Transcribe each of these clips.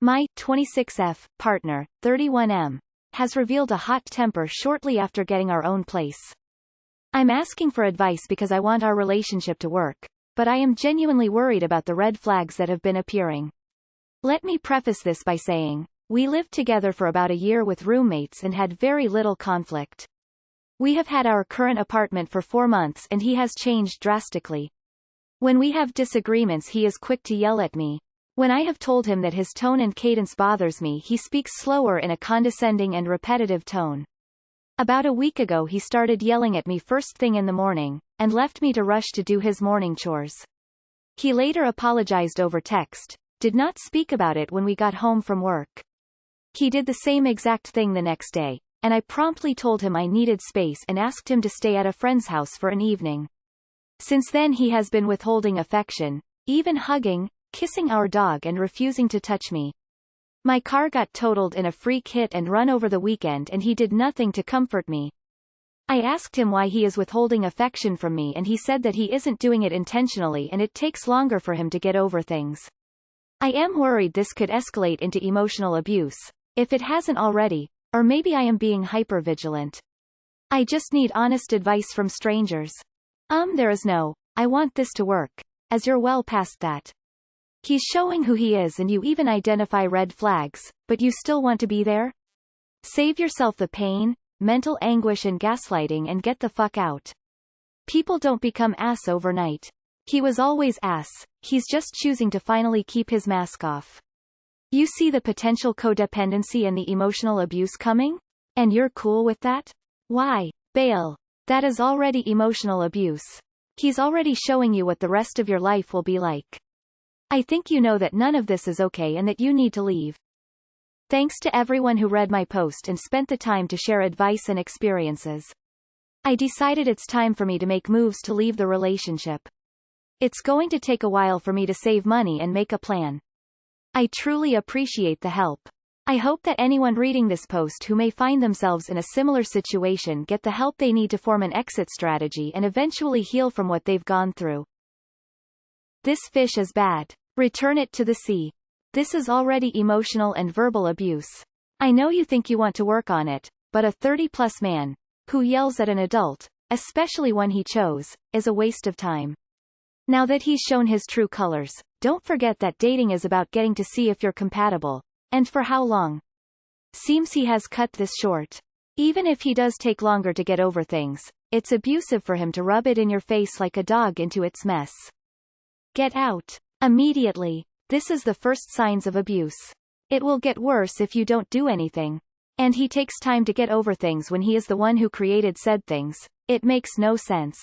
My 26F partner, 31M, has revealed a hot temper shortly after getting our own place. I'm asking for advice because I want our relationship to work, but I am genuinely worried about the red flags that have been appearing. Let me preface this by saying, we lived together for about a year with roommates and had very little conflict. We have had our current apartment for 4 months and he has changed drastically. When we have disagreements he is quick to yell at me. When I have told him that his tone and cadence bothers me he speaks slower in a condescending and repetitive tone. About a week ago he started yelling at me first thing in the morning, and left me to rush to do his morning chores. He later apologized over text, did not speak about it when we got home from work. He did the same exact thing the next day, and I promptly told him I needed space and asked him to stay at a friend's house for an evening. Since then he has been withholding affection, even hugging, kissing our dog and refusing to touch me. My car got totaled in a freak hit and run over the weekend and he did nothing to comfort me. I asked him why he is withholding affection from me and he said that he isn't doing it intentionally and it takes longer for him to get over things. I am worried this could escalate into emotional abuse, if it hasn't already, or maybe I am being hypervigilant. I just need honest advice from strangers. There is no, I want this to work, as you're well past that. He's showing who he is and you even identify red flags, but you still want to be there? Save yourself the pain, mental anguish and gaslighting and get the fuck out. People don't become ass overnight. He was always ass, he's just choosing to finally keep his mask off. You see the potential codependency and the emotional abuse coming? And you're cool with that? Why? Bail. That is already emotional abuse. He's already showing you what the rest of your life will be like. I think you know that none of this is okay and that you need to leave. Thanks to everyone who read my post and spent the time to share advice and experiences. I decided it's time for me to make moves to leave the relationship. It's going to take a while for me to save money and make a plan. I truly appreciate the help. I hope that anyone reading this post who may find themselves in a similar situation get the help they need to form an exit strategy and eventually heal from what they've gone through. This fish is bad. Return it to the sea. This is already emotional and verbal abuse. I know you think you want to work on it, but a 30-plus man, who yells at an adult, especially one he chose, is a waste of time. Now that he's shown his true colors, don't forget that dating is about getting to see if you're compatible. And for how long? Seems he has cut this short. Even if he does take longer to get over things, it's abusive for him to rub it in your face like a dog into its mess. Get out. Immediately. This is the first signs of abuse. It will get worse if you don't do anything. And he takes time to get over things when he is the one who created said things. It makes no sense.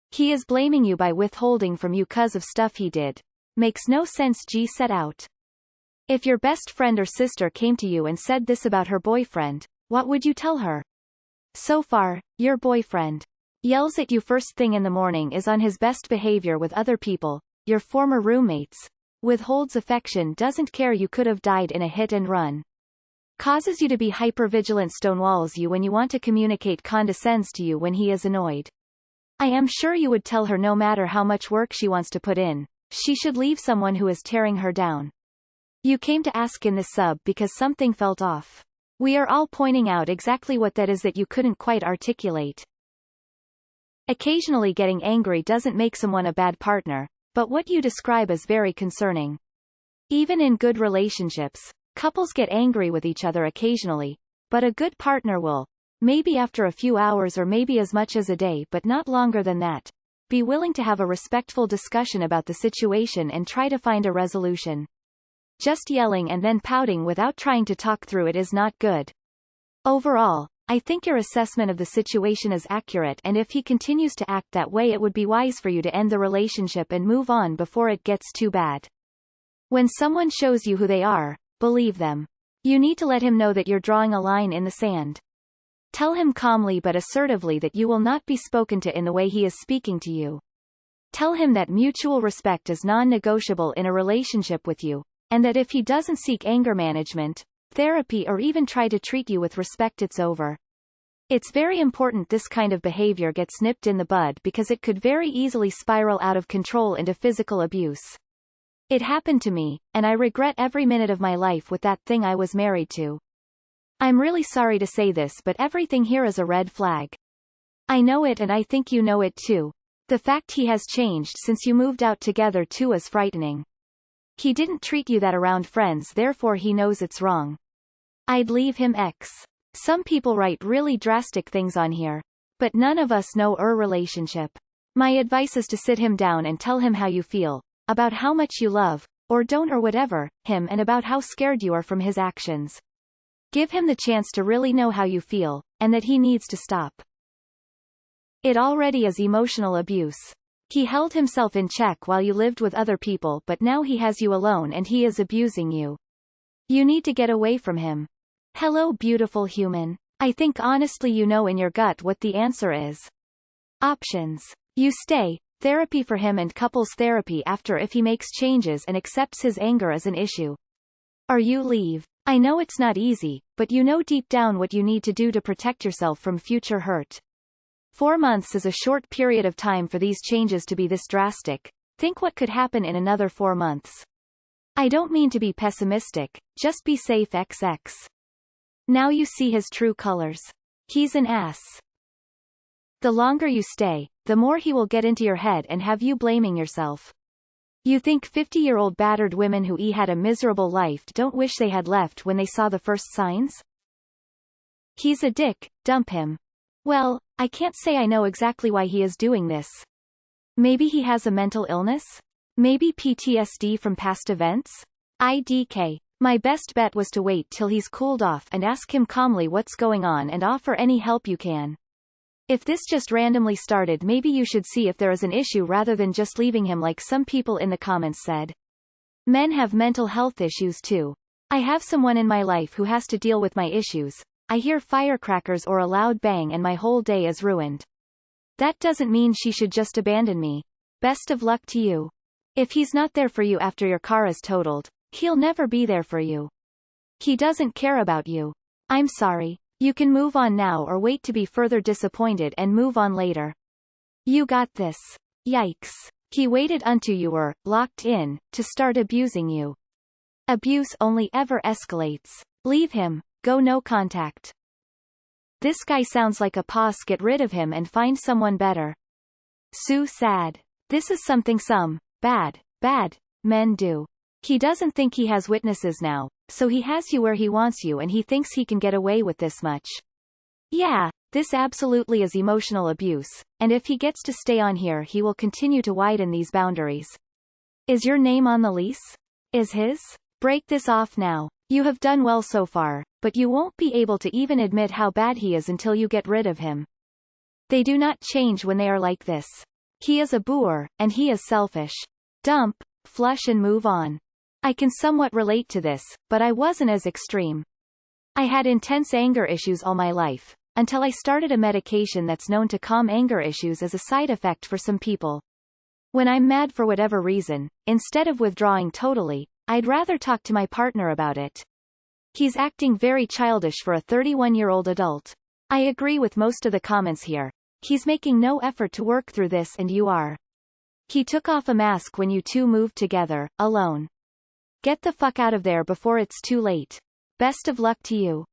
He is blaming you by withholding from you 'cause of stuff he did. Makes no sense. Set out. If your best friend or sister came to you and said this about her boyfriend, what would you tell her? So far, your boyfriend yells at you first thing in the morning, is on his best behavior with other people, your former roommates, withholds affection, doesn't care you could have died in a hit and run, causes you to be hypervigilant, stonewalls you when you want to communicate, condescends to you when he is annoyed. I am sure you would tell her no matter how much work she wants to put in, she should leave someone who is tearing her down. You came to ask in this sub because something felt off. We are all pointing out exactly what that is that you couldn't quite articulate. Occasionally getting angry doesn't make someone a bad partner, but what you describe is very concerning. Even in good relationships, couples get angry with each other occasionally, but a good partner will, maybe after a few hours or maybe as much as a day but not longer than that, be willing to have a respectful discussion about the situation and try to find a resolution. Just yelling and then pouting without trying to talk through it is not good. Overall, I think your assessment of the situation is accurate, and if he continues to act that way it would be wise for you to end the relationship and move on before it gets too bad. When someone shows you who they are, believe them. You need to let him know that you're drawing a line in the sand. Tell him calmly but assertively that you will not be spoken to in the way he is speaking to you. Tell him that mutual respect is non-negotiable in a relationship with you, and that if he doesn't seek anger management, therapy or even try to treat you with respect, it's over. It's very important this kind of behavior gets nipped in the bud because it could very easily spiral out of control into physical abuse. It happened to me, and I regret every minute of my life with that thing I was married to. I'm really sorry to say this, but everything here is a red flag. I know it, and I think you know it too. The fact he has changed since you moved out together too is frightening. He didn't treat you that around friends, therefore he knows it's wrong. I'd leave him X. Some people write really drastic things on here. But none of us know our relationship. My advice is to sit him down and tell him how you feel, about how much you love, or don't or whatever, him, and about how scared you are from his actions. Give him the chance to really know how you feel, and that he needs to stop. It already is emotional abuse. He held himself in check while you lived with other people, but now he has you alone and he is abusing you. You need to get away from him. Hello, beautiful human. I think honestly you know in your gut what the answer is. Options. You stay, therapy for him and couples therapy after if he makes changes and accepts his anger as an issue. Or you leave. I know it's not easy, but you know deep down what you need to do to protect yourself from future hurt. 4 months is a short period of time for these changes to be this drastic. Think what could happen in another 4 months. I don't mean to be pessimistic, just be safe XX. Now you see his true colors. He's an ass. The longer you stay, the more he will get into your head and have you blaming yourself. You think 50-year-old battered women who had a miserable life don't wish they had left when they saw the first signs? He's a dick, dump him. Well, I can't say I know exactly why he is doing this. Maybe he has a mental illness? Maybe PTSD from past events? IDK. My best bet was to wait till he's cooled off and ask him calmly what's going on and offer any help you can. If this just randomly started, maybe you should see if there is an issue rather than just leaving him like some people in the comments said. Men have mental health issues too. I have someone in my life who has to deal with my issues. I hear firecrackers or a loud bang and my whole day is ruined. That doesn't mean she should just abandon me. Best of luck to you. If he's not there for you after your car is totaled, he'll never be there for you. He doesn't care about you. I'm sorry. You can move on now or wait to be further disappointed and move on later. You got this. Yikes. He waited until you were locked in to start abusing you. Abuse only ever escalates. Leave him. Go no contact. This guy sounds like a boss. Get rid of him and find someone better. Sue sad. This is something some bad men do. He doesn't think he has witnesses now, so he has you where he wants you and he thinks he can get away with this much. Yeah, this absolutely is emotional abuse, and if he gets to stay on here he will continue to widen these boundaries. Is your name on the lease? Is his? Break this off now. You have done well so far, but you won't be able to even admit how bad he is until you get rid of him. They do not change when they are like this. He is a boor, and he is selfish. Dump, flush and move on. I can somewhat relate to this, but I wasn't as extreme. I had intense anger issues all my life, until I started a medication that's known to calm anger issues as a side effect for some people. When I'm mad for whatever reason, instead of withdrawing totally, I'd rather talk to my partner about it. He's acting very childish for a 31-year-old adult. I agree with most of the comments here. He's making no effort to work through this and you are. He took off a mask when you two moved together, alone. Get the fuck out of there before it's too late. Best of luck to you.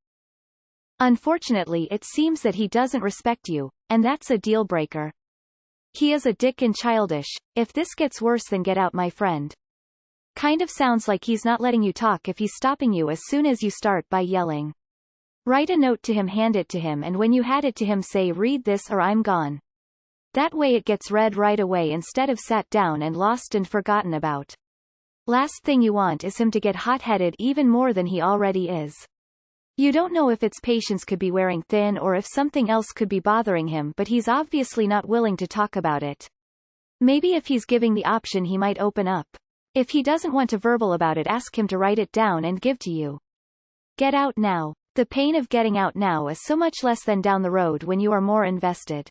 Unfortunately, it seems that he doesn't respect you, and that's a deal breaker. He is a dick and childish. If this gets worse, then get out, my friend. Kind of sounds like he's not letting you talk if he's stopping you as soon as you start by yelling. Write a note to him, hand it to him, and when you had it to him say, read this or I'm gone. That way it gets read right away instead of sat down and lost and forgotten about. Last thing you want is him to get hot-headed even more than he already is. You don't know if it's patience could be wearing thin or if something else could be bothering him, but he's obviously not willing to talk about it. Maybe if he's giving the option he might open up. If he doesn't want to verbal about it, ask him to write it down and give to you. Get out now. The pain of getting out now is so much less than down the road when you are more invested.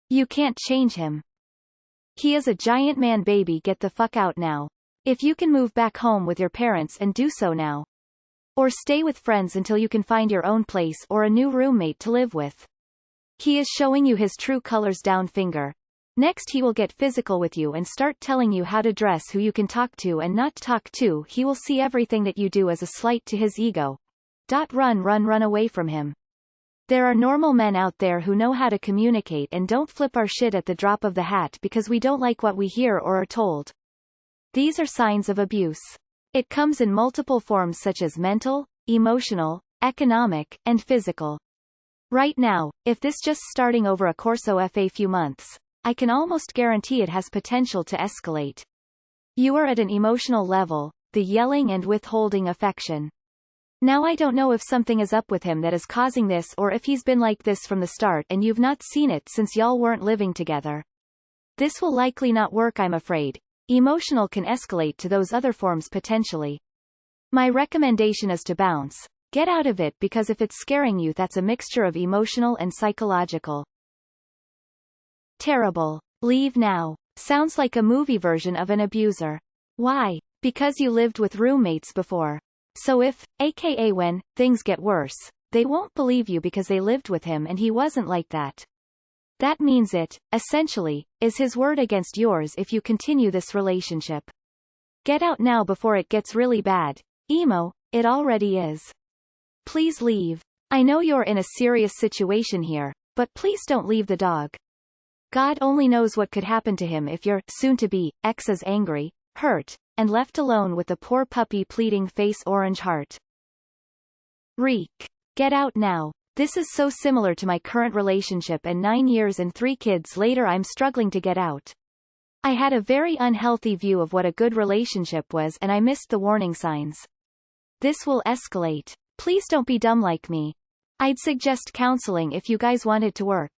You can't change him. He is a giant man, baby. Get the fuck out now. If you can move back home with your parents and do so now. Or stay with friends until you can find your own place or a new roommate to live with. He is showing you his true colors, down finger. Next he will get physical with you and start telling you how to dress, who you can talk to and not talk to. He will see everything that you do as a slight to his ego. Run away from him. There are normal men out there who know how to communicate and don't flip our shit at the drop of the hat because we don't like what we hear or are told. These are signs of abuse. It comes in multiple forms such as mental, emotional, economic, and physical. Right now, if this just starting over a course of a few months, I can almost guarantee it has potential to escalate. You are at an emotional level, the yelling and withholding affection. Now I don't know if something is up with him that is causing this or if he's been like this from the start and you've not seen it since y'all weren't living together. This will likely not work, I'm afraid. Emotional can escalate to those other forms potentially. My recommendation is to bounce. Get out of it because if it's scaring you, that's a mixture of emotional and psychological. Terrible. Leave now. Sounds like a movie version of an abuser. Why? Because you lived with roommates before. So if, aka when, things get worse, they won't believe you because they lived with him and he wasn't like that. That means it, essentially, is his word against yours if you continue this relationship. Get out now before it gets really bad. Emo, it already is. Please leave. I know you're in a serious situation here, but please don't leave the dog. God only knows what could happen to him if your soon-to-be ex is angry, hurt, and left alone with the poor puppy pleading face orange heart. Reek. Get out now. This is so similar to my current relationship and 9 years and 3 kids later I'm struggling to get out. I had a very unhealthy view of what a good relationship was and I missed the warning signs. This will escalate. Please don't be dumb like me. I'd suggest counseling if you guys want it to work.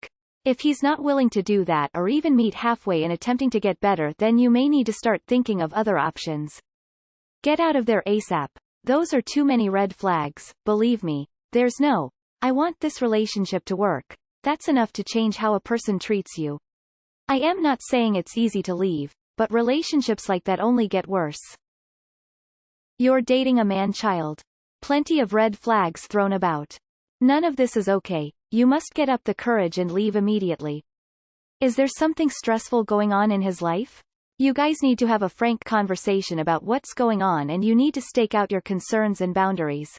If he's not willing to do that or even meet halfway in attempting to get better, then you may need to start thinking of other options. Get out of there ASAP. Those are too many red flags, believe me. There's no, I want this relationship to work. That's enough to change how a person treats you. I am not saying it's easy to leave, but relationships like that only get worse. You're dating a man-child. Plenty of red flags thrown about. None of this is okay. You must get up the courage and leave immediately. Is there something stressful going on in his life? You guys need to have a frank conversation about what's going on and you need to stake out your concerns and boundaries.